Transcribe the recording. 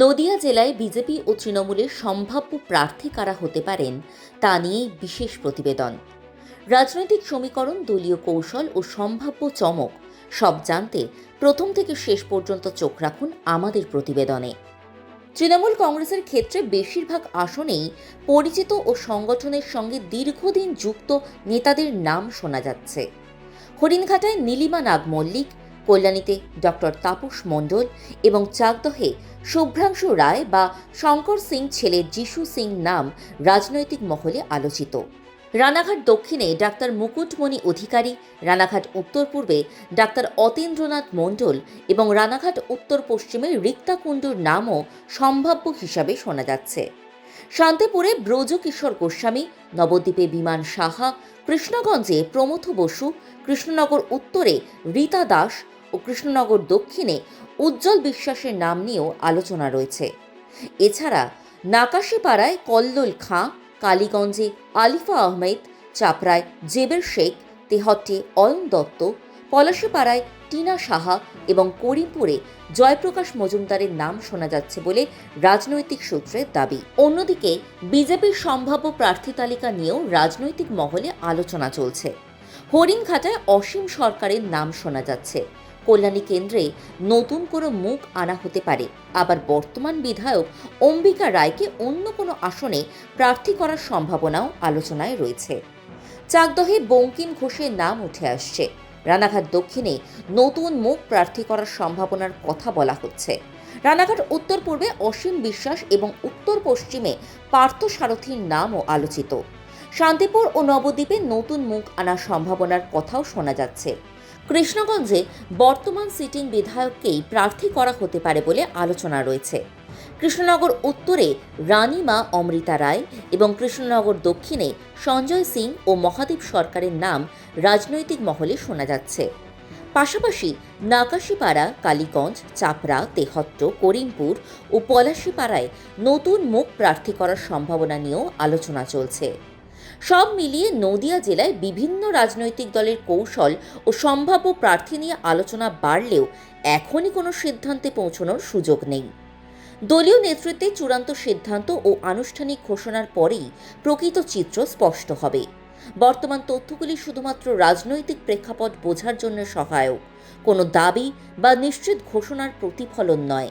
নদিয়া জেলায় বিজেপি ও তৃণমূলের সম্ভাব্য প্রার্থী কারা হতে পারেন তা নিয়েই বিশেষ প্রতিবেদন। রাজনৈতিক সমীকরণ, দলীয় কৌশল ও সম্ভাব্য চমক সব জানতে প্রথম থেকে শেষ পর্যন্ত চোখ রাখুন আমাদের প্রতিবেদনে। তৃণমূল কংগ্রেসের ক্ষেত্রে বেশিরভাগ আসনেই পরিচিত ও সংগঠনের সঙ্গে দীর্ঘদিন যুক্ত নেতাদের নাম শোনা যাচ্ছে। হরিণঘাটায় নীলিমা নাগ মল্লিক, কল্যাণীতে ডক্টর তাপস মণ্ডল এবং চাকদহে শুভ্রাংশু রায় বা শঙ্কর সিং ছেলে যিশু সিং নাম রাজনৈতিক মহলে আলোচিত। রানাঘাট দক্ষিণে ডাক্তার মুকুটমণি অধিকারী, রানাঘাট উত্তর পূর্বে ডাক্তার অতীন্দ্রনাথ মণ্ডল এবং রানাঘাট উত্তর পশ্চিমে রিক্তা কুণ্ডুর নামও সম্ভাব্য হিসাবে শোনা যাচ্ছে। শান্তিপুরে ব্রজকিশোর গোস্বামী, নবদ্বীপে বিমান সাহা, কৃষ্ণগঞ্জে প্রমথ বসু, কৃষ্ণনগর উত্তরে রীতা দাস ও কৃষ্ণনগর দক্ষিণে উজ্জ্বল বিশ্বাসের নাম নিয়েও আলোচনা রয়েছে। এছাড়া নাকাশিপাড়ায় কল্লোল খাঁ, কালীগঞ্জে আলিফা আহমেদ, চাপড়ায় জেবের শেখ, তেহট্টে অয়ন দত্ত, পলাশীপাড়ায় টিনা সাহা এবং করিমপুরে জয়প্রকাশ মজুমদারের নাম শোনা যাচ্ছে বলে রাজনৈতিক সূত্রের দাবি। অন্যদিকে বিজেপির সম্ভাব্য প্রার্থী তালিকা নিয়েও রাজনৈতিক মহলে আলোচনা চলছে। হরিণঘাটায় অসীম সরকারের নাম শোনা যাচ্ছে। কল্যাণী কেন্দ্রে নতুন কোনো মুখ আনা হতে পারে, আবার বর্তমান বিধায়ক অম্বিকা রায়কে অন্য কোনো আসনে প্রার্থী করার সম্ভাবনাও আলোচনায় রয়েছে। চাকদহে বঙ্কিম ঘোষের নাম উঠে আসছে। রানাঘাট দক্ষিণে নতুন মুখ প্রার্থী করার সম্ভাবনার কথা বলা হচ্ছে। রানাঘাট উত্তর পূর্বে অসীম বিশ্বাস এবং উত্তর পশ্চিমে পার্থ সারথীর নামও আলোচিত। শান্তিপুর ও নবদ্বীপে নতুন মুখ আনার সম্ভাবনার কথাও শোনা যাচ্ছে। কৃষ্ণগঞ্জে বর্তমান সিটিং বিধায়ককেই প্রার্থী করা হতে পারে বলে আলোচনা রয়েছে। কৃষ্ণনগর উত্তরে রানীমা অমৃতা রায় এবং কৃষ্ণনগর দক্ষিণে সঞ্জয় সিং ও মহাদেব সরকারের নাম রাজনৈতিক মহলে শোনা যাচ্ছে। পাশাপাশি নাকাশিপাড়া, কালীগঞ্জ, চাপড়া, তেহট্ট, করিমপুর ও পলাশীপাড়ায় নতুন মুখ প্রার্থী করার সম্ভাবনা নিয়েও আলোচনা চলছে। সব মিলিয়ে নদিয়া জেলায় বিভিন্ন রাজনৈতিক দলের কৌশল ও সম্ভাব্য প্রার্থী নিয়ে আলোচনা বাড়লেও এখনই কোনো সিদ্ধান্তে পৌঁছানোর সুযোগ নেই। দলীয় নেতৃত্বে চূড়ান্ত সিদ্ধান্ত ও আনুষ্ঠানিক ঘোষণার পরেই প্রকৃত চিত্র স্পষ্ট হবে। বর্তমান তথ্যগুলি শুধুমাত্র রাজনৈতিক প্রেক্ষাপট বোঝার জন্য সহায়ক, কোনো দাবি বা নিশ্চিত ঘোষণার প্রতিফলন নয়।